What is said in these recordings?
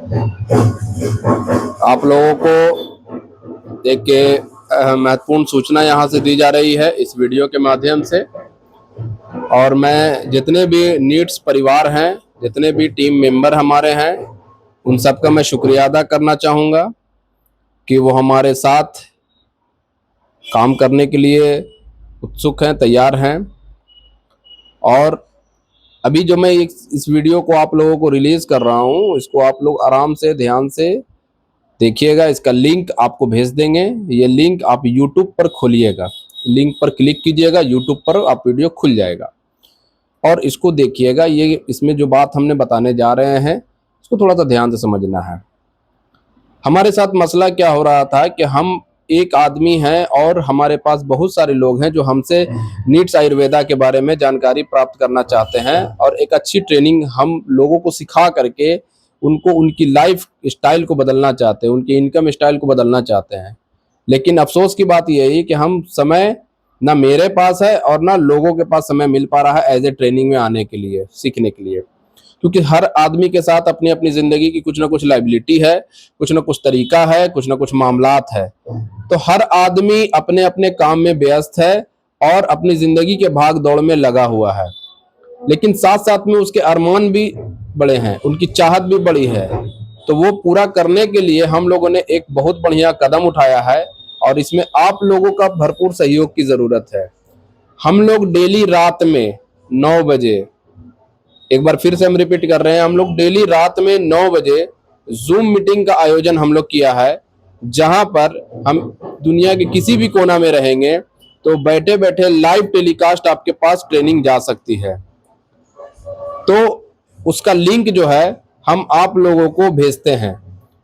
आप लोगों को एक महत्वपूर्ण सूचना यहाँ से दी जा रही है इस वीडियो के माध्यम से। और मैं जितने भी नीड्स परिवार हैं, जितने भी टीम मेंबर हमारे हैं, उन सबका मैं शुक्रिया अदा करना चाहूँगा कि वो हमारे साथ काम करने के लिए उत्सुक हैं, तैयार हैं। और अभी जो मैं इस वीडियो को आप लोगों को रिलीज कर रहा हूँ, इसको आप लोग आराम से ध्यान से देखिएगा। इसका लिंक आपको भेज देंगे। ये लिंक आप यूट्यूब पर खोलिएगा, लिंक पर क्लिक कीजिएगा, यूट्यूब पर आप वीडियो खुल जाएगा और इसको देखिएगा। ये इसमें जो बात हमने बताने जा रहे हैं इसको थोड़ा सा ध्यान से समझना है। हमारे साथ मसला क्या हो रहा था कि हम एक आदमी हैं और हमारे पास बहुत सारे लोग हैं जो हमसे नीड्स आयुर्वेदा के बारे में जानकारी प्राप्त करना चाहते हैं और एक अच्छी ट्रेनिंग हम लोगों को सिखा करके उनको उनकी लाइफ स्टाइल को बदलना चाहते हैं, उनकी इनकम स्टाइल को बदलना चाहते हैं। लेकिन अफसोस की बात यह है कि हम समय ना मेरे पास है और ना लोगों के पास समय मिल पा रहा है एज ए ट्रेनिंग में आने के लिए, सीखने के लिए। क्योंकि हर आदमी के साथ अपनी अपनी जिंदगी की कुछ ना कुछ लाइबिलिटी है, कुछ ना कुछ तरीका है, कुछ ना कुछ मामलात है। तो हर आदमी अपने अपने काम में व्यस्त है और अपनी जिंदगी के भाग दौड़ में लगा हुआ है। लेकिन साथ साथ में उसके अरमान भी बड़े हैं, उनकी चाहत भी बड़ी है। तो वो पूरा करने के लिए हम लोगों ने एक बहुत बढ़िया कदम उठाया है और इसमें आप लोगों का भरपूर सहयोग की जरूरत है। हम लोग डेली रात में 9 बजे, एक बार फिर से हम रिपीट कर रहे हैं, हम लोग डेली रात में 9 बजे जूम मीटिंग का आयोजन हम लोग किया है, जहां पर हम दुनिया के किसी भी कोना में रहेंगे तो बैठे बैठे लाइव टेलीकास्ट आपके पास ट्रेनिंग जा सकती है। तो उसका लिंक जो है हम आप लोगों को भेजते हैं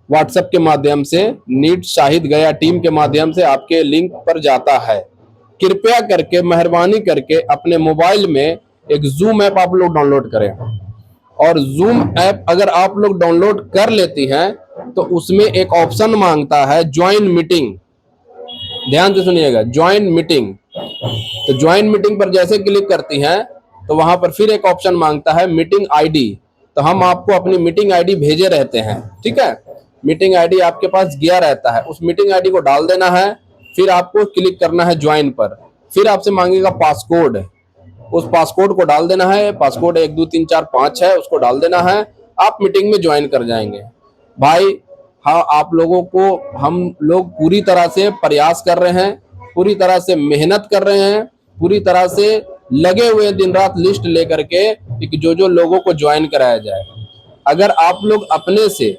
व्हाट्सएप के माध्यम से। नीट शाहिद गया टीम के माध्यम से आपके लिंक पर जाता है। कृपया करके, मेहरबानी करके अपने मोबाइल में एक जूम ऐप आप लोग डाउनलोड करें। और जूम ऐप अगर आप लोग डाउनलोड कर लेती हैं तो उसमें एक ऑप्शन मांगता है ज्वाइन मीटिंग। ध्यान से सुनिएगा, ज्वाइन मीटिंग। तो ज्वाइन मीटिंग पर जैसे क्लिक करती हैं तो वहां पर फिर एक ऑप्शन मांगता है मीटिंग आईडी। तो हम आपको अपनी मीटिंग आईडी भेजे रहते हैं, ठीक है। मीटिंग आईडी आपके पास गया रहता है, उस मीटिंग आईडी को डाल देना है। फिर आपको क्लिक करना है ज्वाइन पर। फिर आपसे मांगेगा पासकोड, उस पासकोड को डाल देना है। पासकोड 1 2 3 4 5 है, उसको डाल देना है। आप मीटिंग में ज्वाइन कर जाएंगे। भाई हाँ, आप लोगों को हम लोग पूरी तरह से प्रयास कर रहे हैं, पूरी तरह से मेहनत कर रहे हैं, पूरी तरह से लगे हुए दिन रात लिस्ट लेकर के कि जो लोगों को ज्वाइन कराया जाए। अगर आप लोग अपने से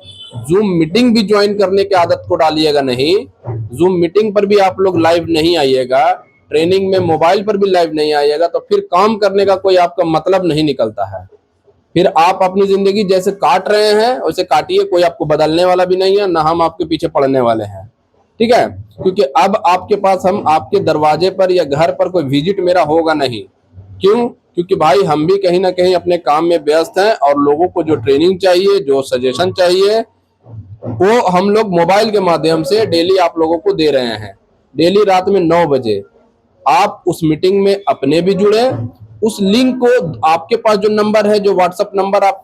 जूम मीटिंग भी ज्वाइन करने की आदत को डालिएगा नहीं, जूम मीटिंग पर भी आप लोग लाइव नहीं आइएगा, ट्रेनिंग में मोबाइल पर भी लाइव नहीं आइएगा, तो फिर काम करने का कोई आपका मतलब नहीं निकलता है। फिर आप अपनी जिंदगी जैसे काट रहे हैं वैसे काटिए, कोई आपको बदलने वाला भी नहीं है, ना हम आपके पीछे पड़ने वाले हैं, ठीक है। क्योंकि अब आपके पास हम आपके दरवाजे पर या घर पर कोई विजिट मेरा होगा नहीं। क्यों? क्योंकि भाई हम भी कहीं ना कहीं अपने काम में व्यस्त हैं और लोगों को जो ट्रेनिंग चाहिए, जो सजेशन चाहिए, वो हम लोग मोबाइल के माध्यम से डेली आप लोगों को दे रहे हैं। डेली रात में 9 बजे आप उस मीटिंग में अपने भी जुड़े। उस लिंक को आपके पास जो नंबर है, जो व्हाट्सएप नंबर आप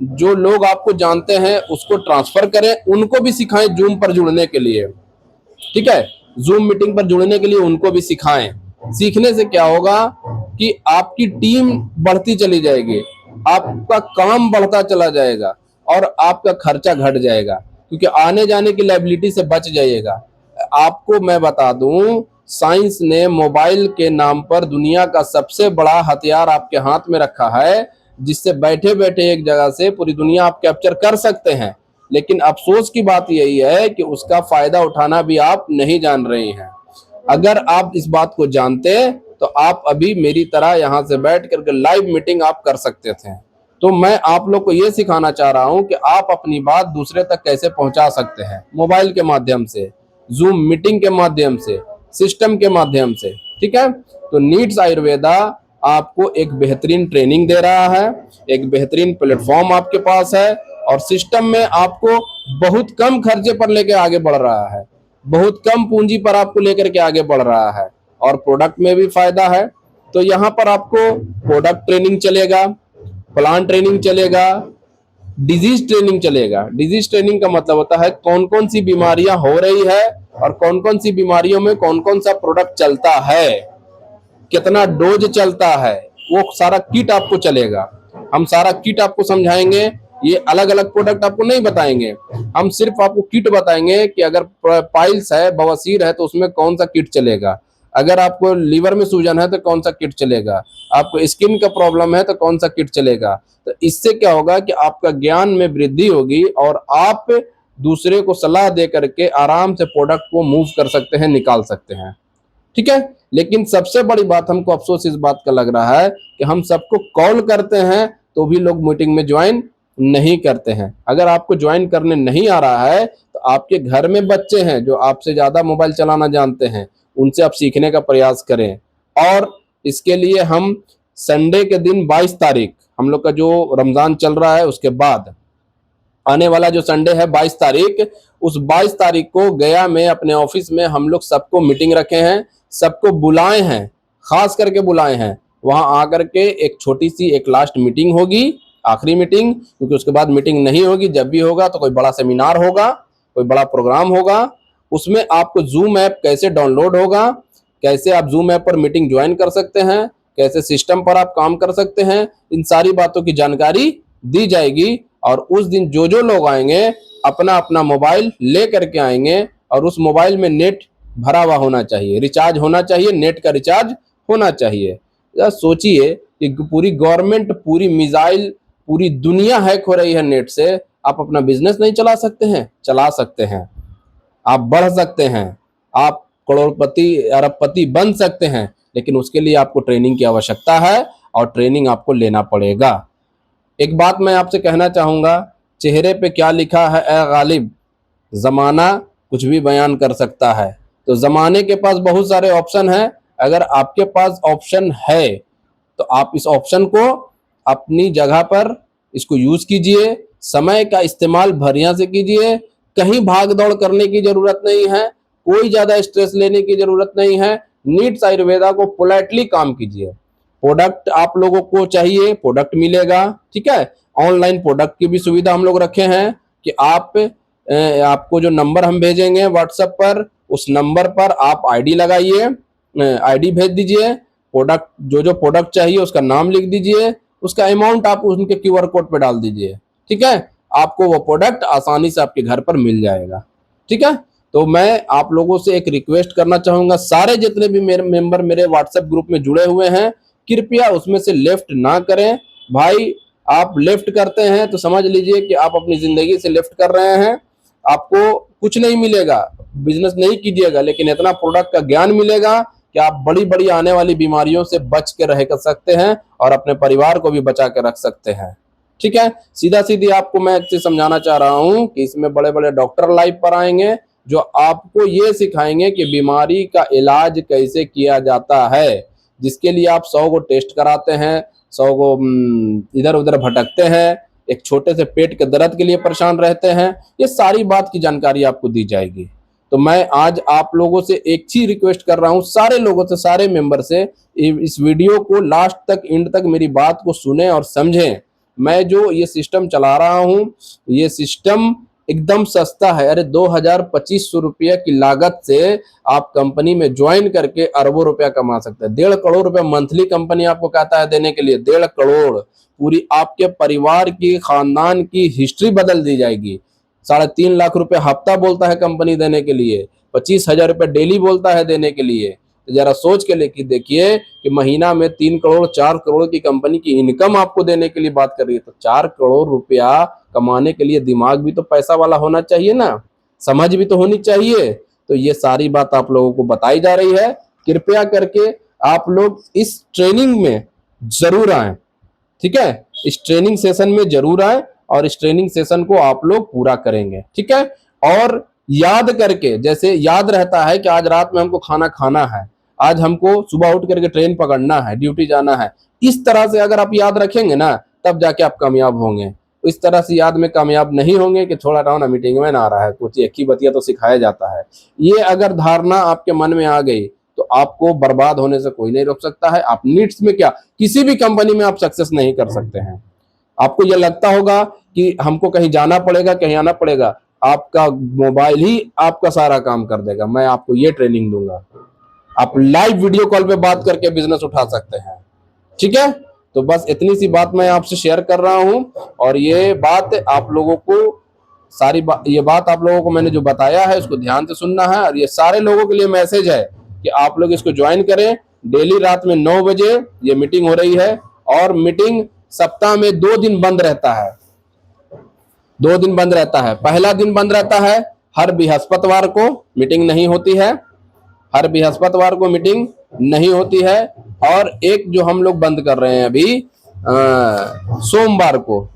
जो लोग आपको जानते हैं उसको ट्रांसफर करें, उनको भी सिखाएं जूम पर जुड़ने के लिए, ठीक है। जूम मीटिंग पर जुड़ने के लिए उनको भी सिखाएं। सीखने से क्या होगा कि आपकी टीम बढ़ती चली जाएगी, आपका काम बढ़ता चला जाएगा और आपका खर्चा घट जाएगा, क्योंकि आने जाने की लायबिलिटी से बच जाइएगा। आपको मैं बता दूं, साइंस ने मोबाइल के नाम पर दुनिया का सबसे बड़ा हथियार आपके हाथ में रखा है, जिससे बैठे बैठे एक जगह से पूरी दुनिया आप कैप्चर कर सकते हैं। लेकिन अफसोस की बात यही है कि उसका फायदा उठाना भी आप नहीं जान रहे हैं। अगर आप इस बात को जानते तो आप अभी मेरी तरह यहाँ से बैठ करके लाइव मीटिंग आप कर सकते थे। तो मैं आप लोग को ये सिखाना चाह रहा हूँ कि आप अपनी बात दूसरे तक कैसे पहुंचा सकते हैं, मोबाइल के माध्यम से, जूम मीटिंग के माध्यम से, सिस्टम के माध्यम से, ठीक है। तो नीड्स आयुर्वेदा आपको एक बेहतरीन ट्रेनिंग दे रहा है, एक बेहतरीन प्लेटफॉर्म आपके पास है और सिस्टम में आपको बहुत कम खर्चे पर लेके आगे बढ़ रहा है, बहुत कम पूंजी पर आपको लेकर के आगे बढ़ रहा है और प्रोडक्ट में भी फायदा है। तो यहाँ पर आपको प्रोडक्ट ट्रेनिंग चलेगा, प्लान ट्रेनिंग चलेगा, डिजीज ट्रेनिंग चलेगा। डिजीज ट्रेनिंग का मतलब होता है कौन कौन सी बीमारियां हो रही है और कौन कौन सी बीमारियों में कौन कौन सा प्रोडक्ट चलता है, कितना डोज चलता है, वो सारा किट आपको चलेगा। हम सारा किट आपको समझाएंगे, ये अलग अलग प्रोडक्ट आपको नहीं बताएंगे, हम सिर्फ आपको किट बताएंगे कि अगर पाइल्स है, बवासीर है तो उसमें कौन सा किट चलेगा, अगर आपको लीवर में सूजन है तो कौन सा किट चलेगा, आपको स्किन का प्रॉब्लम है तो कौन सा किट चलेगा। तो इससे क्या होगा कि आपका ज्ञान में वृद्धि होगी और आप दूसरे को सलाह दे करके आराम से प्रोडक्ट को मूव कर सकते हैं, निकाल सकते हैं। ठीक है। लेकिन सबसे बड़ी बात हमको अफसोस इस बात का लग रहा है कि हम सबको कॉल करते हैं तो भी लोग मीटिंग में ज्वाइन नहीं करते हैं। अगर आपको ज्वाइन करने नहीं आ रहा है तो आपके घर में बच्चे हैं जो आपसे ज्यादा मोबाइल चलाना जानते हैं, उनसे आप सीखने का प्रयास करें। और इसके लिए हम संडे के दिन 22 तारीख, हम लोग का जो रमजान चल रहा है उसके बाद आने वाला जो संडे है 22 तारीख, उस 22 तारीख को गया में अपने ऑफिस में हम लोग सबको मीटिंग रखे हैं, सबको बुलाए हैं, खास करके बुलाए हैं। वहां आकर के एक छोटी सी एक लास्ट मीटिंग होगी, आखिरी मीटिंग, क्योंकि उसके बाद मीटिंग नहीं होगी। जब भी होगा तो कोई बड़ा सेमिनार होगा, कोई बड़ा प्रोग्राम होगा। उसमें आपको जूम ऐप कैसे डाउनलोड होगा, कैसे आप जूम ऐप पर मीटिंग ज्वाइन कर सकते हैं, कैसे सिस्टम पर आप काम कर सकते हैं, इन सारी बातों की जानकारी दी जाएगी। और उस दिन जो जो लोग आएंगे अपना अपना मोबाइल ले करके आएंगे और उस मोबाइल में नेट भरा हुआ होना चाहिए, रिचार्ज होना चाहिए, नेट का रिचार्ज होना चाहिए। सोचिए कि पूरी गवर्नमेंट, पूरी मिसाइल, पूरी दुनिया हैक हो रही है नेट से, आप अपना बिजनेस नहीं चला सकते हैं? चला सकते हैं, आप बढ़ सकते हैं, आप करोड़पति अरबपति बन सकते हैं। लेकिन उसके लिए आपको ट्रेनिंग की आवश्यकता है और ट्रेनिंग आपको लेना पड़ेगा। एक बात मैं आपसे कहना चाहूंगा, चेहरे पे क्या लिखा है ए गालिब, जमाना कुछ भी बयान कर सकता है। तो जमाने के पास बहुत सारे ऑप्शन हैं, अगर आपके पास ऑप्शन है तो आप इस ऑप्शन को अपनी जगह पर इसको यूज कीजिए, समय का इस्तेमाल बढ़िया से कीजिए। कहीं भाग दौड़ करने की जरूरत नहीं है, कोई ज्यादा स्ट्रेस लेने की जरूरत नहीं है। नीट्स आयुर्वेदा को पोलाइटली काम कीजिए। प्रोडक्ट आप लोगों को चाहिए, प्रोडक्ट मिलेगा। ठीक है। ऑनलाइन प्रोडक्ट की भी सुविधा हम लोग रखे हैं कि आपको जो नंबर हम भेजेंगे व्हाट्सएप पर, उस नंबर पर आप आईडी लगाइए, आईडी भेज दीजिए, प्रोडक्ट जो जो प्रोडक्ट चाहिए उसका नाम लिख दीजिए, उसका अमाउंट आप उनके क्यूआर कोड पे डाल दीजिए। ठीक है। आपको वो प्रोडक्ट आसानी से आपके घर पर मिल जाएगा। ठीक है। तो मैं आप लोगों से एक रिक्वेस्ट करना चाहूंगा, सारे जितने भी मेरे मेंबर मेरे व्हाट्सएप ग्रुप में जुड़े हुए हैं, कृपया उसमें से लेफ्ट ना करें। भाई आप लेफ्ट करते हैं तो समझ लीजिए कि आप अपनी जिंदगी से लेफ्ट कर रहे हैं। आपको कुछ नहीं मिलेगा, बिजनेस नहीं कीजिएगा, लेकिन इतना प्रोडक्ट का ज्ञान मिलेगा कि आप बड़ी बड़ी आने वाली बीमारियों से बच के रह कर सकते हैं और अपने परिवार को भी बचा के रख सकते हैं। ठीक है। सीधा सीधी आपको मैं एक चीज समझाना चाह रहा हूं कि इसमें बड़े बड़े डॉक्टर लाइव पर आएंगे जो आपको ये सिखाएंगे कि बीमारी का इलाज कैसे किया जाता है, जिसके लिए आप 100 को टेस्ट कराते हैं, 100 को इधर उधर भटकते हैं, एक छोटे से पेट के दर्द के लिए परेशान रहते हैं। ये सारी बात की जानकारी आपको दी जाएगी। तो मैं आज आप लोगों से एक चीज रिक्वेस्ट कर रहा हूं, सारे लोगों से, सारे मेंबर से, इस वीडियो को लास्ट तक, एंड तक मेरी बात को सुने और समझें। मैं जो ये सिस्टम चला रहा हूं, ये सिस्टम एकदम सस्ता है। अरे 2,025 रुपये की लागत से आप कंपनी में ज्वाइन करके अरबों रुपया कमा सकते हैं। 1.5 करोड़ रुपया मंथली कंपनी आपको कहता है देने के लिए, 1.5 करोड़। पूरी आपके परिवार की, खानदान की हिस्ट्री बदल दी जाएगी। 3.5 लाख रुपए हफ्ता बोलता है कंपनी देने के लिए, 25,000 रुपये डेली बोलता है देने के लिए। तो जरा सोच के लेके देखिए कि महीना में 3 करोड़ 4 करोड़ की कंपनी की इनकम आपको देने के लिए बात कर रही है। तो 4 करोड़ रुपया कमाने के लिए दिमाग भी तो पैसा वाला होना चाहिए ना, समझ भी तो होनी चाहिए। तो ये सारी बात आप लोगों को बताई जा रही है। कृपया करके आप लोग इस ट्रेनिंग में जरूर आए। ठीक है। इस ट्रेनिंग सेशन में जरूर आए और इस ट्रेनिंग सेशन को आप लोग पूरा करेंगे। ठीक है। और याद करके, जैसे याद रहता है कि आज रात में हमको खाना खाना है, आज हमको सुबह उठ करके ट्रेन पकड़ना है, ड्यूटी जाना है, इस तरह से अगर आप याद रखेंगे ना, तब जाके आप कामयाब होंगे। इस तरह से याद में कामयाब नहीं होंगे कि थोड़ा रहो ना, मीटिंग में ना आ रहा है, कुछ एक ही बतिया तो सिखाया जाता है। ये अगर धारणा आपके मन में आ गई तो आपको बर्बाद होने से कोई नहीं रोक सकता है। आप नीड्स में क्या, किसी भी कंपनी में आप सक्सेस नहीं कर सकते हैं। आपको यह लगता होगा कि हमको कहीं जाना पड़ेगा, कहीं आना पड़ेगा, आपका मोबाइल ही आपका सारा काम कर देगा। मैं आपको ये ट्रेनिंग दूंगा, आप लाइव वीडियो कॉल पे बात करके बिजनेस उठा सकते हैं। ठीक है, तो बस इतनी सी बात मैं आपसे शेयर कर रहा हूं, और ये बात आप लोगों को ये बात आप लोगों को मैंने जो बताया है उसको ध्यान से सुनना है, और ये सारे लोगों के लिए मैसेज है कि आप लोग इसको ज्वाइन करें। डेली रात में 9 बजे ये मीटिंग हो रही है, और मीटिंग सप्ताह में 2 दिन बंद रहता है। 2 दिन बंद रहता है। पहला दिन बंद रहता है, हर बृहस्पतिवार को मीटिंग नहीं होती है, हर बृहस्पतिवार को मीटिंग नहीं होती है। और एक जो हम लोग बंद कर रहे हैं अभी सोमवार को,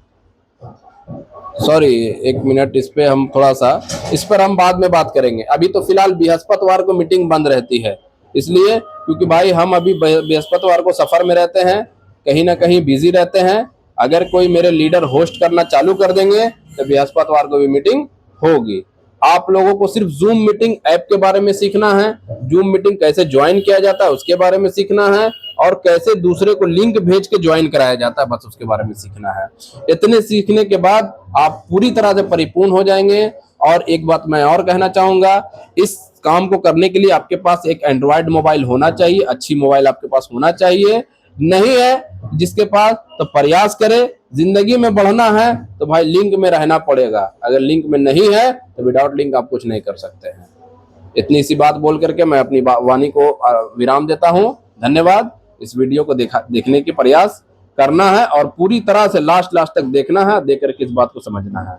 सॉरी एक मिनट, इस पे हम थोड़ा सा, इस पर हम बाद में बात करेंगे। अभी तो फिलहाल बृहस्पतिवार को मीटिंग बंद रहती है, इसलिए क्योंकि भाई हम अभी बृहस्पतिवार को सफर में रहते हैं, कहीं ना कहीं बिजी रहते हैं। अगर कोई मेरे लीडर होस्ट करना चालू कर देंगे तो बृहस्पतिवार को भी मीटिंग होगी। आप लोगों को सिर्फ जूम मीटिंग ऐप के बारे में सीखना है, जूम मीटिंग कैसे ज्वाइन किया जाता है उसके बारे में सीखना है, और कैसे दूसरे को लिंक भेज के ज्वाइन कराया जाता है, बस उसके बारे में सीखना है। इतने सीखने के बाद आप पूरी तरह से परिपूर्ण हो जाएंगे। और एक बात मैं और कहना चाहूंगा, इस काम को करने के लिए आपके पास एक एंड्रॉयड मोबाइल होना चाहिए, अच्छी मोबाइल आपके पास होना चाहिए। नहीं है जिसके पास, तो प्रयास करे। जिंदगी में बढ़ना है तो भाई लिंक में रहना पड़ेगा, अगर लिंक में नहीं है तो विदाउट लिंक आप कुछ नहीं कर सकते हैं। इतनी सी बात बोल करके मैं अपनी वाणी को विराम देता हूं। धन्यवाद। इस वीडियो को देखने की प्रयास करना है, और पूरी तरह से लास्ट तक देखना है, देख करके इस बात को समझना है।